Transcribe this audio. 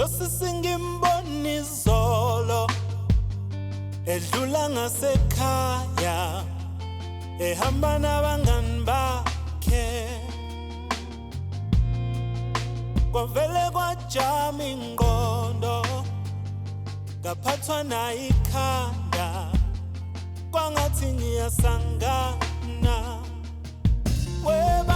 lo sisi ngimbona izolo edlula ngasekhaya ehamba nabangani bakhe kwavele kwajama ingqondo ngaphathwa nayikhanda kwangathi ngiyasangana weba